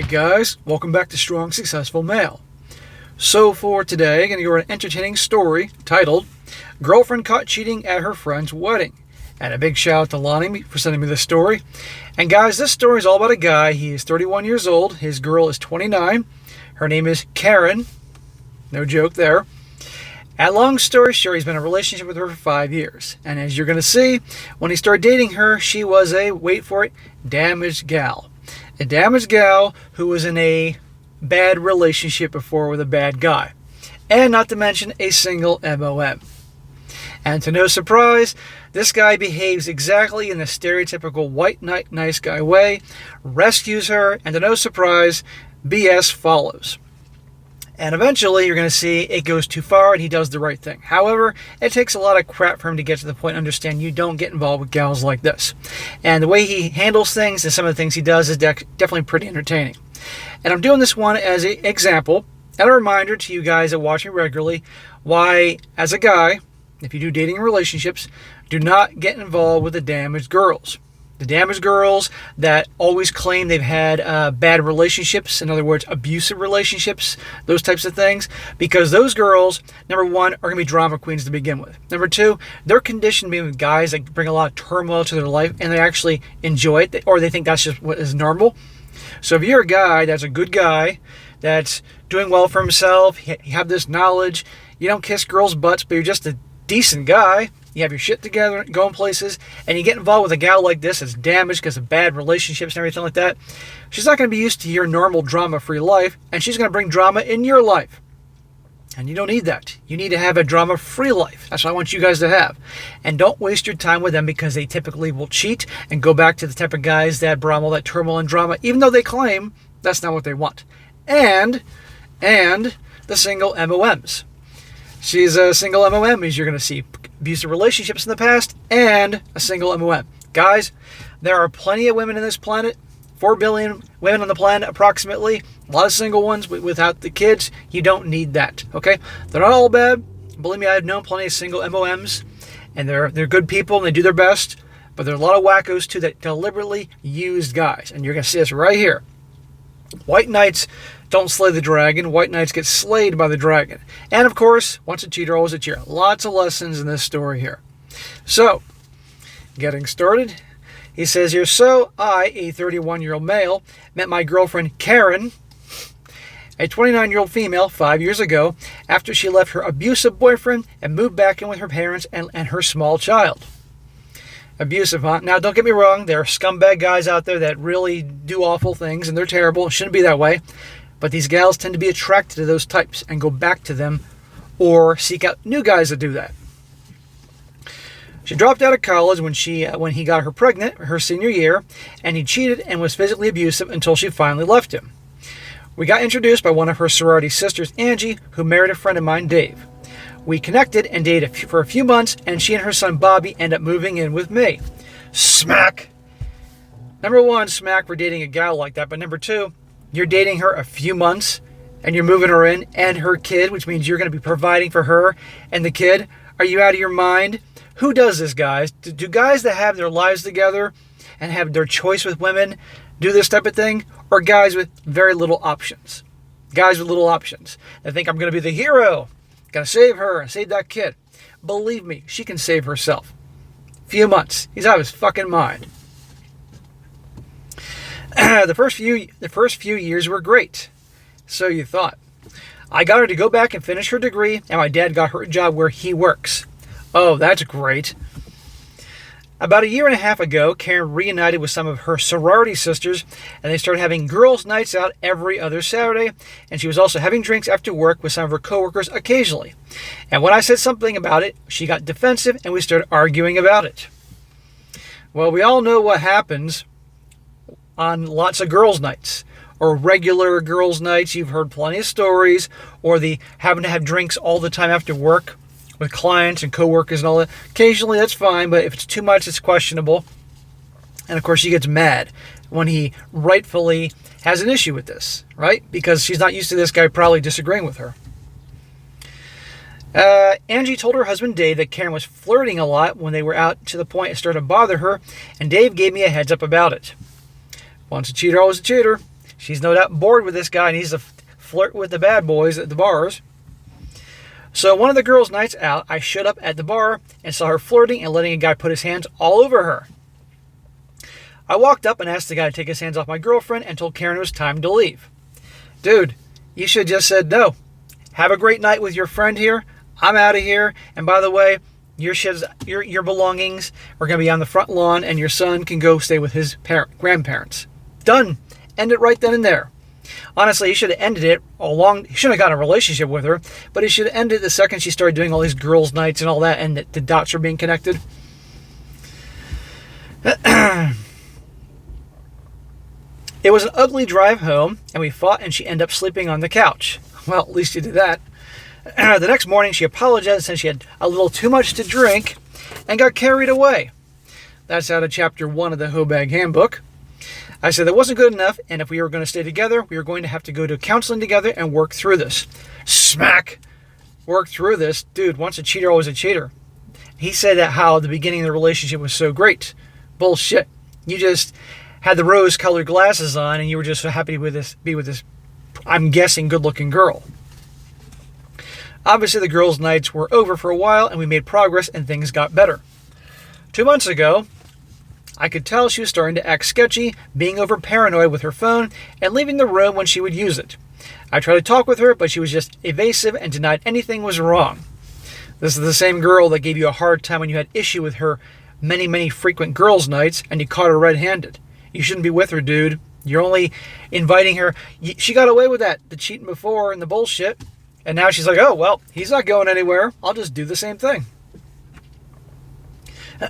guys, welcome back to Strong Successful Male. So for today, I'm going to go over an entertaining story titled Girlfriend Caught Cheating at Her Friend's Wedding. And a big shout out to Lonnie for sending me this story. And guys, this story is all about a guy. He is 31 years old. His girl is 29. Her name is Karen. No joke there. And long story short, he's been in a relationship with her for 5 years. And as you're going to see, when he started dating her, she was a, wait for it, damaged gal. A damaged gal who was in a bad relationship before with a bad guy. And not to mention a single MOM. And to no surprise, this guy behaves exactly in the stereotypical white knight nice guy way, rescues her, and to no surprise, BS follows. And eventually, you're going to see it goes too far and he does the right thing. However, it takes a lot of crap for him to get to the point and understand you don't get involved with gals like this. And the way he handles things and some of the things he does is definitely pretty entertaining. And I'm doing this one as an example and a reminder to you guys that watch me regularly why, as a guy, if you do dating and relationships, do not get involved with the damaged girls. The damaged girls that always claim they've had bad relationships, in other words, abusive relationships, those types of things, because those girls, number one, are going to be drama queens to begin with. Number two, they're conditioned being with guys that bring a lot of turmoil to their life, and they actually enjoy it, or they think that's just what is normal. So if you're a guy that's a good guy, that's doing well for himself, you have this knowledge, you don't kiss girls' butts, but you're just a decent guy, you have your shit together, going places, and you get involved with a gal like this that's damaged because of bad relationships and everything like that, she's not going to be used to your normal drama-free life, and she's going to bring drama in your life. And you don't need that. You need to have a drama-free life. That's what I want you guys to have. And don't waste your time with them because they typically will cheat and go back to the type of guys that bring all that turmoil and drama, even though they claim that's not what they want. And the single MOMs. She's a single MOM, as you're going to see abusive relationships in the past, and a single MOM. Guys, there are plenty of women in this planet, 4 billion women on the planet approximately, a lot of single ones without the kids. You don't need that, okay? They're not all bad. Believe me, I've known plenty of single MOMs, and they're good people, and they do their best, but there are a lot of wackos, too, that deliberately use guys, and you're going to see this right here. White knights don't slay the dragon. White knights get slayed by the dragon. And of course, once a cheater, always a cheater. Lots of lessons in this story here. So, getting started. He says here, so I, a 31-year-old male, met my girlfriend Karen, a 29-year-old female, 5 years ago, after she left her abusive boyfriend and moved back in with her parents and her small child. Abusive, huh? Now, don't get me wrong. There are scumbag guys out there that really do awful things, and they're terrible. It shouldn't be that way. But these gals tend to be attracted to those types and go back to them or seek out new guys that do that. She dropped out of college when he got her pregnant, her senior year, and he cheated and was physically abusive until she finally left him. We got introduced by one of her sorority sisters, Angie, who married a friend of mine, Dave. We connected and dated for a few months, and she and her son Bobby end up moving in with me. Smack! Number one, smack for dating a gal like that. But number two, you're dating her a few months, and you're moving her in, and her kid, which means you're going to be providing for her and the kid. Are you out of your mind? Who does this, guys? Do guys that have their lives together and have their choice with women do this type of thing? Or guys with very little options? Guys with little options that think I'm going to be the hero. Gotta save her and save that kid. Believe me, she can save herself. Few months. He's out of his fucking mind. The first few years were great. So you thought. I got her to go back and finish her degree, and my dad got her a job where he works. Oh, that's great. About a year and a half ago, Karen reunited with some of her sorority sisters, and they started having girls' nights out every other Saturday, and she was also having drinks after work with some of her coworkers occasionally. And when I said something about it, she got defensive, and we started arguing about it. Well, we all know what happens on lots of girls' nights, or regular girls' nights. You've heard plenty of stories, or the having to have drinks all the time after work with clients and coworkers and all that. Occasionally that's fine, but if it's too much, it's questionable. And of course she gets mad when he rightfully has an issue with this, right? Because she's not used to this guy probably disagreeing with her. Angie told her husband Dave that Karen was flirting a lot when they were out, to the point it started to bother her, and Dave gave me a heads up about it. Once a cheater, always a cheater. She's no doubt bored with this guy and needs to flirt with the bad boys at the bars. So one of the girls' nights out, I showed up at the bar and saw her flirting and letting a guy put his hands all over her. I walked up and asked the guy to take his hands off my girlfriend and told Karen it was time to leave. Dude, you should have just said no. Have a great night with your friend here. I'm out of here. And by the way, your belongings are going to be on the front lawn and your son can go stay with his grandparents. Done. End it right then and there. Honestly, he should have ended it all along. He shouldn't have gotten a relationship with her, but he should have ended the second she started doing all these girls' nights and all that and the dots are being connected. It was an ugly drive home, and we fought, and she ended up sleeping on the couch. Well, at least you did that. The next morning, she apologized since she had a little too much to drink and got carried away. That's out of Chapter 1 of the Hobag Handbook. I said that wasn't good enough, and if we were going to stay together, we were going to have to go to counseling together and work through this. Smack! Work through this. Dude, once a cheater, always a cheater. He said that how the beginning of the relationship was so great. Bullshit. You just had the rose-colored glasses on, and you were just so happy to be with this, I'm guessing, good-looking girl. Obviously, the girls' nights were over for a while, and we made progress, and things got better. 2 months ago, I could tell she was starting to act sketchy, being over paranoid with her phone, and leaving the room when she would use it. I tried to talk with her, but she was just evasive and denied anything was wrong. This is the same girl that gave you a hard time when you had issue with her many frequent girls' nights, and you caught her red-handed. You shouldn't be with her, dude. You're only inviting her. She got away with that, the cheating before and the bullshit. And now she's like, oh, well, he's not going anywhere. I'll just do the same thing.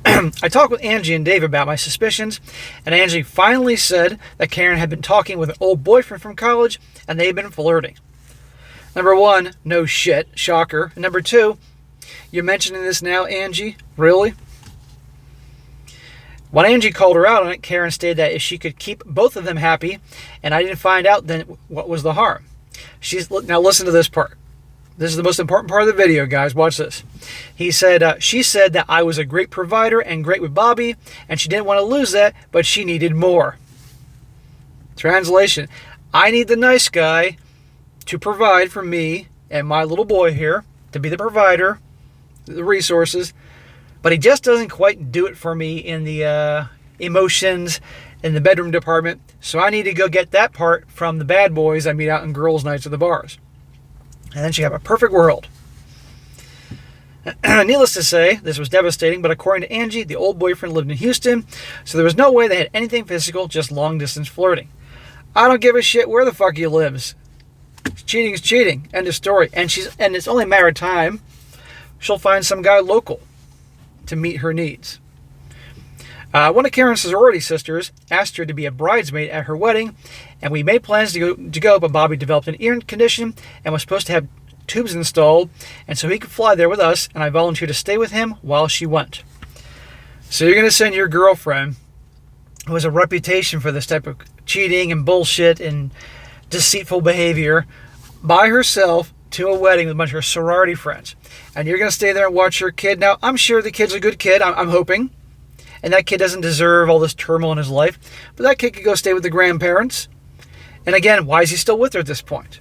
I talked with Angie and Dave about my suspicions, and Angie finally said that Karen had been talking with an old boyfriend from college, and they had been flirting. Number one, no shit. Shocker. And number two, you're mentioning this now, Angie? Really? When Angie called her out on it, Karen stated that if she could keep both of them happy, and I didn't find out, then what was the harm? Now listen to this part. This is the most important part of the video, guys. Watch this. She said that I was a great provider and great with Bobby, and she didn't want to lose that, but she needed more. Translation. I need the nice guy to provide for me and my little boy here, to be the provider, the resources, but he just doesn't quite do it for me in the emotions in the bedroom department. So I need to go get that part from the bad boys I meet out in girls' nights at the bars. And then she have a perfect world. Needless to say, this was devastating, but according to Angie, the old boyfriend lived in Houston, so there was no way they had anything physical, just long-distance flirting. I don't give a shit where the fuck he lives. Cheating is cheating. End of story. And it's only a matter of time. She'll find some guy local to meet her needs. One of Karen's sorority sisters asked her to be a bridesmaid at her wedding, and we made plans to go, but Bobby developed an ear condition and was supposed to have tubes installed, and so he could fly there with us, and I volunteered to stay with him while she went. So you're going to send your girlfriend, who has a reputation for this type of cheating and bullshit and deceitful behavior, by herself to a wedding with a bunch of her sorority friends. And you're going to stay there and watch your kid. Now, I'm sure the kid's a good kid. I'm hoping. And that kid doesn't deserve all this turmoil in his life. But that kid could go stay with the grandparents. And again, why is he still with her at this point?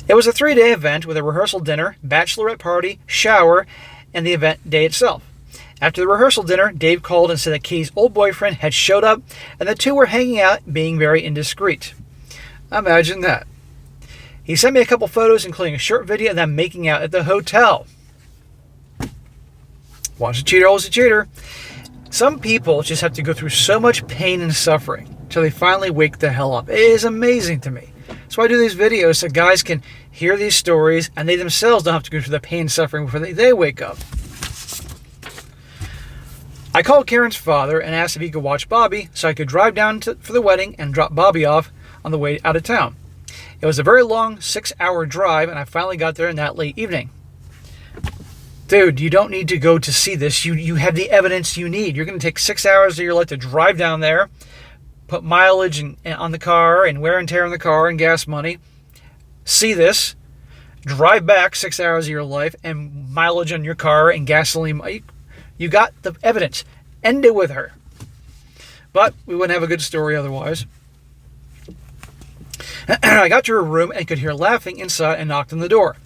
It was a 3-day event with a rehearsal dinner, bachelorette party, shower, and the event day itself. After the rehearsal dinner, Dave called and said that Katie's old boyfriend had showed up, and the two were hanging out, being very indiscreet. Imagine that. He sent me a couple photos, including a short video of them making out at the hotel. Once a cheater, always a cheater. Some people just have to go through so much pain and suffering until they finally wake the hell up. It is amazing to me. That's why I do these videos, so guys can hear these stories and they themselves don't have to go through the pain and suffering before they wake up. I called Karen's father and asked if he could watch Bobby so I could drive down for the wedding and drop Bobby off on the way out of town. It was a very long 6-hour drive, and I finally got there in that late evening. Dude, you don't need to go to see this. You have the evidence you need. You're going to take 6 hours of your life to drive down there, put mileage on the car and wear and tear on the car and gas money, see this, drive back 6 hours of your life and mileage on your car and gasoline. You got the evidence. End it with her. But we wouldn't have a good story otherwise. I got to her room and could hear laughing inside and knocked on the door.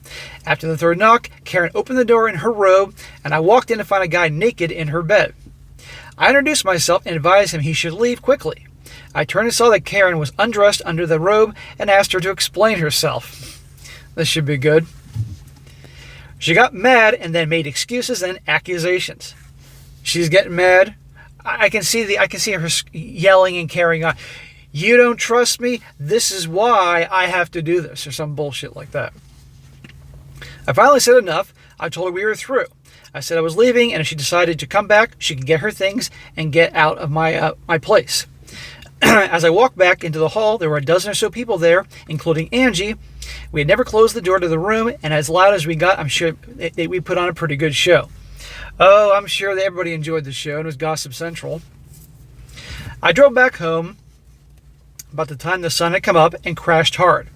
After the third knock, Karen opened the door in her robe, and I walked in to find a guy naked in her bed. I introduced myself and advised him he should leave quickly. I turned and saw that Karen was undressed under the robe and asked her to explain herself. This should be good. She got mad and then made excuses and accusations. She's getting mad. I can see her yelling and carrying on. You don't trust me? This is why I have to do this, or some bullshit like that. I finally said enough. I told her we were through. I said I was leaving, and if she decided to come back, she could get her things and get out of my place. As I walked back into the hall, there were a dozen or so people there, including Angie. We had never closed the door to the room, and as loud as we got, I'm sure we put on a pretty good show. Oh, I'm sure that everybody enjoyed the show, and it was Gossip Central. I drove back home about the time the sun had come up and crashed hard.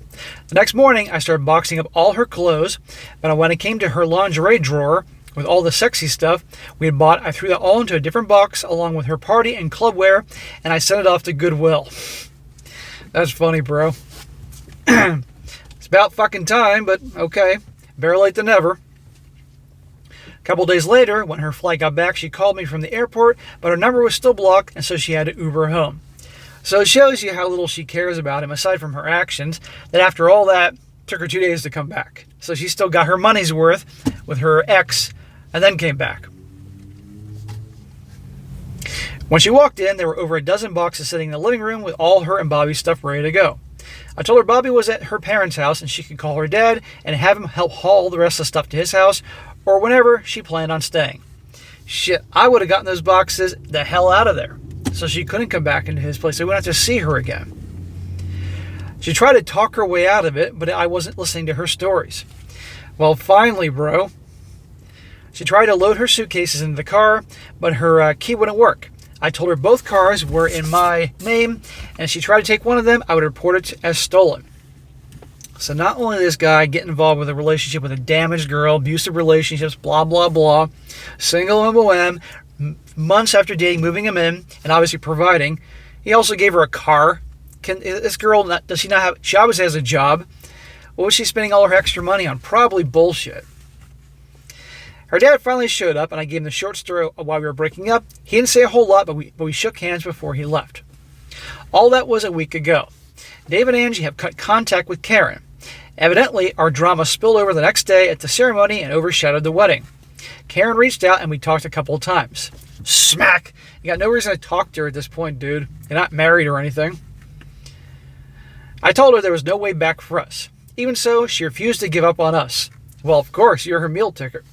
The next morning, I started boxing up all her clothes, but when it came to her lingerie drawer with all the sexy stuff we had bought, I threw that all into a different box along with her party and club wear, and I sent it off to Goodwill. That's funny, bro. It's about fucking time, but okay. Better late than never. A couple days later, when her flight got back, she called me from the airport, but her number was still blocked, and so she had to Uber home. So it shows you how little she cares about him, aside from her actions, that after all that, it took her 2 days to come back. So she still got her money's worth with her ex, and then came back. When she walked in, there were over a dozen boxes sitting in the living room with all her and Bobby's stuff ready to go. I told her Bobby was at her parents' house and she could call her dad and have him help haul the rest of the stuff to his house or whenever she planned on staying. Shit, I would have gotten those boxes the hell out of there so she couldn't come back into his place. So we wouldn't have to see her again. She tried to talk her way out of it, but I wasn't listening to her stories. Well, finally, bro. She tried to load her suitcases into the car, but her key wouldn't work. I told her both cars were in my name, and if she tried to take one of them, I would report it as stolen. So not only did this guy get involved with a relationship with a damaged girl, abusive relationships, blah, blah, blah, single MOM, months after dating, moving him in, and obviously providing, he also gave her a car. This girl, does she not have, she obviously has a job. What was she spending all her extra money on? Probably bullshit. Her dad finally showed up, and I gave him the short story of why we were breaking up. He didn't say a whole lot, but we shook hands before he left. All that was a week ago. Dave and Angie have cut contact with Karen. Evidently, our drama spilled over the next day at the ceremony and overshadowed the wedding. Karen reached out, and we talked a couple of times. Smack! You got no reason to talk to her at this point, dude. You're not married or anything. I told her there was no way back for us. Even so, she refused to give up on us. Well, of course, you're her meal ticket.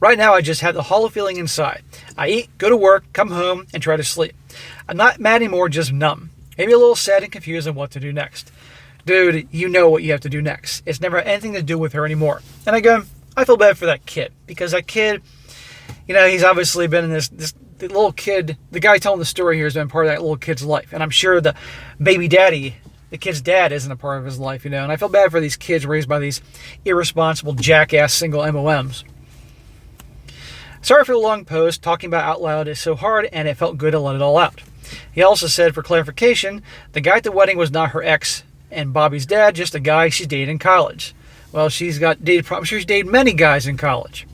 Right now, I just have the hollow feeling inside. I eat, go to work, come home, and try to sleep. I'm not mad anymore, just numb. Maybe a little sad and confused on what to do next. Dude, you know what you have to do next. It's never anything to do with her anymore. And I feel bad for that kid. Because that kid, he's obviously been in the little kid, the guy telling the story here has been part of that little kid's life. And I'm sure the baby daddy, the kid's dad, isn't a part of his life, And I feel bad for these kids raised by these irresponsible, jackass single MOMs. Sorry for the long post. Talking about out loud is so hard, and it felt good to let it all out. He also said, for clarification, the guy at the wedding was not her ex and Bobby's dad, just a guy she's dated in college. Well, I'm sure she's dated many guys in college.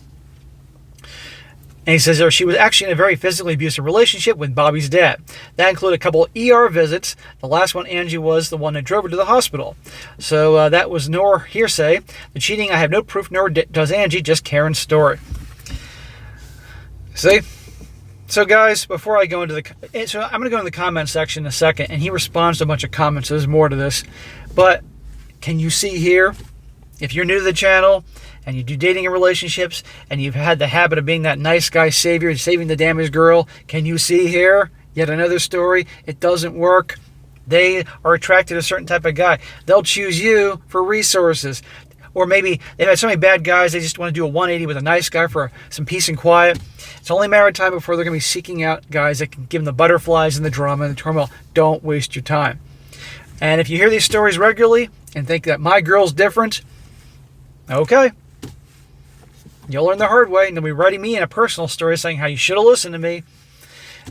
And he says she was actually in a very physically abusive relationship with Bobby's dad. That included a couple of ER visits. The last one, Angie, was the one that drove her to the hospital. So that was nor hearsay. The cheating, I have no proof, nor does Angie, just Karen's story. See? So guys, before I go into I'm going to go in the comment section in a second, and he responds to a bunch of comments, so there's more to this. But can you see here, if you're new to the channel, and you do dating and relationships, and you've had the habit of being that nice guy savior and saving the damaged girl, can you see here, yet another story, it doesn't work. They are attracted to a certain type of guy. They'll choose you for resources. Or maybe they've had so many bad guys, they just want to do a 180 with a nice guy for some peace and quiet. It's only a matter of time before they're going to be seeking out guys that can give them the butterflies and the drama and the turmoil. Don't waste your time. And if you hear these stories regularly and think that my girl's different, okay. You'll learn the hard way, and they'll be writing me in a personal story saying how you should have listened to me.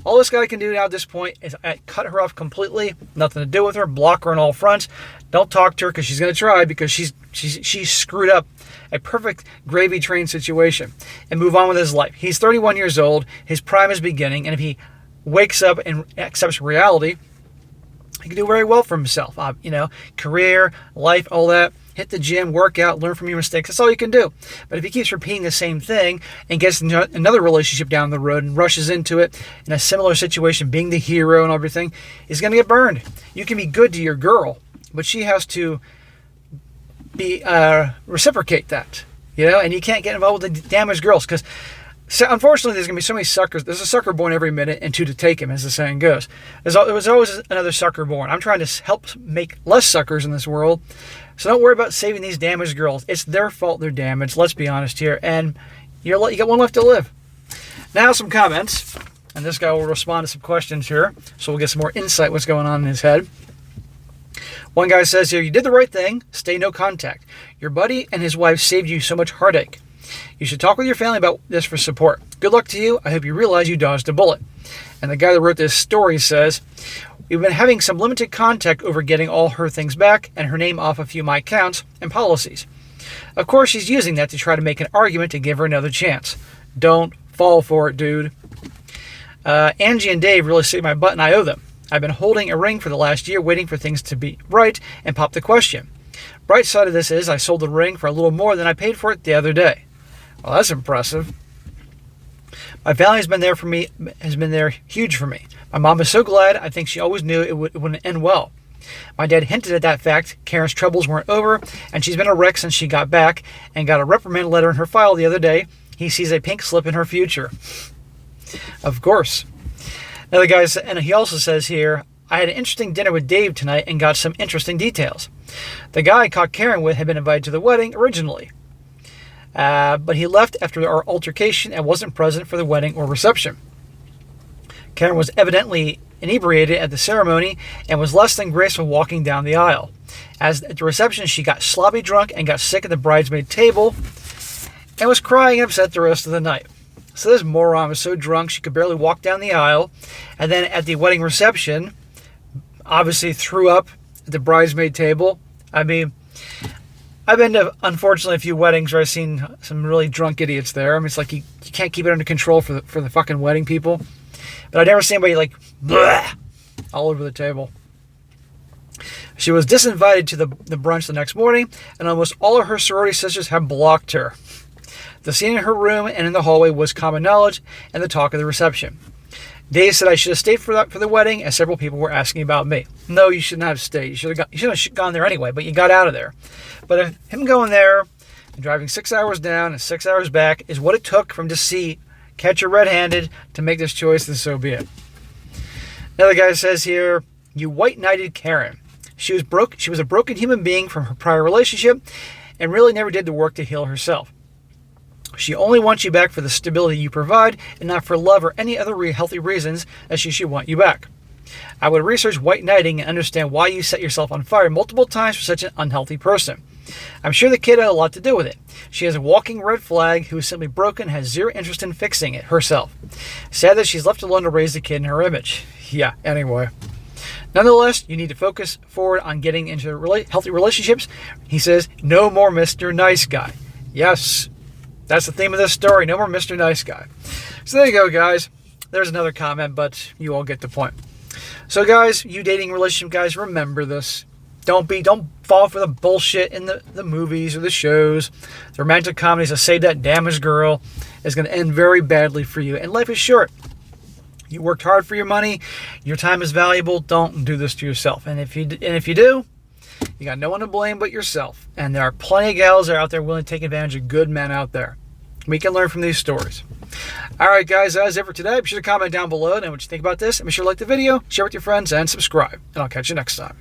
All this guy can do now at this point is cut her off completely, nothing to do with her, block her on all fronts. Don't talk to her because she's going to try, because she's screwed up a perfect gravy train situation, and move on with his life. He's 31 years old. His prime is beginning, and if he wakes up and accepts reality, he can do very well for himself. Career, life, all that. Hit the gym, work out, learn from your mistakes. That's all you can do. But if he keeps repeating the same thing and gets another relationship down the road and rushes into it in a similar situation, being the hero and everything, he's going to get burned. You can be good to your girl, but she has to be reciprocate that, and you can't get involved with the damaged girls, because unfortunately there's going to be so many suckers. There's a sucker born every minute and two to take him, as the saying goes. There was always another sucker born. I'm trying to help make less suckers in this world, so don't worry about saving these damaged girls. It's their fault they're damaged, let's be honest here, and you got one left to live. Now some comments, and this guy will respond to some questions here, so we'll get some more insight what's going on in his head. One guy says here, you did the right thing, stay no contact. Your buddy and his wife saved you so much heartache. You should talk with your family about this for support. Good luck to you. I hope you realize you dodged a bullet. And the guy that wrote this story says, we've been having some limited contact over getting all her things back and her name off a few of my accounts and policies. Of course, she's using that to try to make an argument to give her another chance. Don't fall for it, dude. Angie and Dave really saved my butt, and I owe them. I've been holding a ring for the last year, waiting for things to be right, and popped the question. Bright side of this is I sold the ring for a little more than I paid for it the other day. Well, that's impressive. My family has been there huge for me. My mom is so glad. I think she always knew it wouldn't end well. My dad hinted at that fact. Karen's troubles weren't over, and she's been a wreck since she got back and got a reprimand letter in her file the other day. He sees a pink slip in her future. Of course. Now the guy, and he also says here, I had an interesting dinner with Dave tonight and got some interesting details. The guy I caught Karen with had been invited to the wedding originally, but he left after our altercation and wasn't present for the wedding or reception. Karen was evidently inebriated at the ceremony and was less than graceful walking down the aisle. As at the reception, she got sloppy drunk and got sick at the bridesmaid table and was crying and upset the rest of the night. So this moron was so drunk she could barely walk down the aisle, and then at the wedding reception, obviously threw up at the bridesmaid table. I mean, I've been to, unfortunately, a few weddings where I've seen some really drunk idiots there. I mean, it's like you can't keep it under control for the fucking wedding people. But I've never seen anybody like bleh, all over the table. She was disinvited to the brunch the next morning, and almost all of her sorority sisters have blocked her. The scene in her room and in the hallway was common knowledge and the talk of the reception. Dave said I should have stayed for the wedding, as several people were asking about me. No, you shouldn't have stayed. You should have gone there anyway, but you got out of there. But him going there and driving 6 hours down and 6 hours back is what it took for him to see, catch her red-handed, to make this choice, and so be it. Another guy says here, you white-knighted Karen. She was a broken human being from her prior relationship and really never did the work to heal herself. She only wants you back for the stability you provide and not for love or any other healthy reasons that she should want you back. I would research white knighting and understand why you set yourself on fire multiple times for such an unhealthy person. I'm sure the kid had a lot to do with it. She is a walking red flag who is simply broken and has zero interest in fixing it herself. Sad that she's left alone to raise the kid in her image. Yeah, anyway. Nonetheless, you need to focus forward on getting into healthy relationships. He says, no more Mr. Nice Guy. Yes. That's the theme of this story. No more Mr. Nice Guy. So there you go, guys. There's another comment, but you all get the point. So, guys, you dating relationship guys, remember this. Don't fall for the bullshit in the movies or the shows. The romantic comedies that say that damaged girl is going to end very badly for you. And life is short. You worked hard for your money. Your time is valuable. Don't do this to yourself. And if you do, you got no one to blame but yourself. And there are plenty of gals that are out there willing to take advantage of good men out there. We can learn from these stories. All right, guys, that's it for today. Be sure to comment down below and what you think about this. And be sure to like the video, share with your friends, and subscribe. And I'll catch you next time.